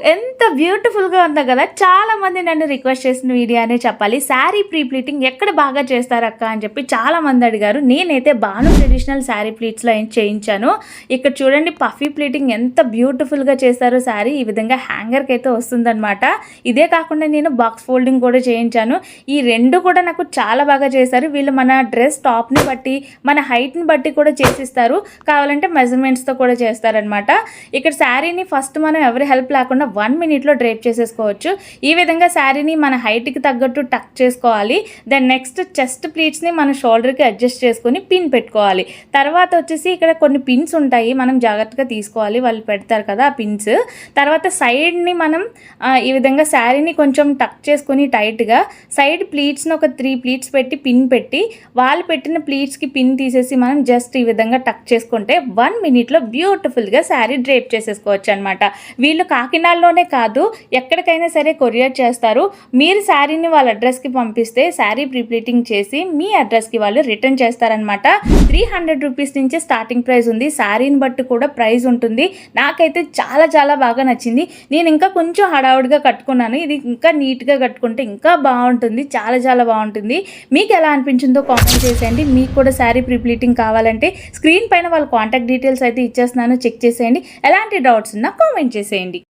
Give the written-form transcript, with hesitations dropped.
ఎంత బ్యూటిఫుల్‌గా ఉందో గదా! చాలామంది నన్ను రిక్వెస్ట్ చేసిన వీడియో అనే చెప్పాలి. శారీ ప్రీ ప్లీటింగ్ ఎక్కడ బాగా చేస్తారక్క అని చెప్పి చాలామంది అడిగారు. నేనైతే భాను ట్రెడిషనల్ శారీ ప్లీట్స్‌లో చేయించాను. ఇక్కడ చూడండి పఫీ ప్లీటింగ్ ఎంత బ్యూటిఫుల్‌గా చేశారో శారీ. ఈ విధంగా హ్యాంగర్‌కి అయితే వస్తుందన్నమాట. ఇదే కాకుండా నేను బాక్స్ ఫోల్డింగ్ కూడా చేయించాను. ఈ 2 కూడా నాకు చాలా బాగా చేశారు. వీళ్ళు మన డ్రెస్ టాప్‌ని బట్టి, మన హైట్‌ని బట్టి కూడా చేసిస్తారు. కావాలంటే మెజర్‌మెంట్స్‌తో కూడా చేస్తారనమాట. ఇక్కడ శారీని ఫస్ట్ మనం ఎవరి హెల్ప్ లేకుండా 1 మినిట్లో డ్రేప్ చేసేసుకోవచ్చు. ఈ విధంగా శారీని మన హైట్కి తగ్గట్టు టక్ చేసుకోవాలి. దెన్ నెక్స్ట్ చెస్ట్ ప్లీట్స్ని మన షోల్డర్కి అడ్జస్ట్ చేసుకొని పిన్ పెట్టుకోవాలి. తర్వాత వచ్చేసి ఇక్కడ కొన్ని పిన్స్ ఉంటాయి, మనం జాగ్రత్తగా తీసుకోవాలి, వాళ్ళు పెడతారు కదా ఆ పిన్స్. తర్వాత సైడ్ని మనం ఈ విధంగా శారీని కొంచెం టక్ చేసుకొని టైట్గా సైడ్ ప్లీట్స్ని ఒక 3 ప్లీట్స్ పెట్టి పిన్ పెట్టి వాళ్ళు పెట్టిన ప్లీట్స్కి పిన్ తీసేసి మనం జస్ట్ ఈ విధంగా టక్ చేసుకుంటే 1 మినిట్లో బ్యూటిఫుల్గా శారీ డ్రేప్ చేసేసుకోవచ్చు అనమాట. వీళ్ళు కాకినాడలోనే కాదు ఎక్కడికైనా సరే కొరియర్ చేస్తారు. మీరు శారీని వాళ్ళ అడ్రస్కి పంపిస్తే శారీ ప్రీప్లీటింగ్ చేసి మీ అడ్రస్కి వాళ్ళు రిటర్న్ చేస్తారనమాట. 300 రూపీస్ నుంచి స్టార్టింగ్ ప్రైస్ ఉంది. శారీని బట్టి కూడా ప్రైస్ ఉంటుంది. నాకైతే చాలా చాలా బాగా నచ్చింది. నేను ఇంకా కొంచెం హడావుడిగా కట్టుకున్నాను. ఇది ఇంకా నీట్గా కట్టుకుంటే ఇంకా బాగుంటుంది, చాలా చాలా బాగుంటుంది. మీకు ఎలా అనిపించిందో కామెంట్ చేసేయండి. మీకు కూడా శారీ ప్రీప్లీటింగ్ కావాలంటే స్క్రీన్ పైన వాళ్ళ కాంటాక్ట్ డీటెయిల్స్ అయితే ఇచ్చేస్తున్నాను, చెక్ చేసేయండి. ఎలాంటి డౌట్స్ ఉన్నా కామెంట్ చేసేయండి.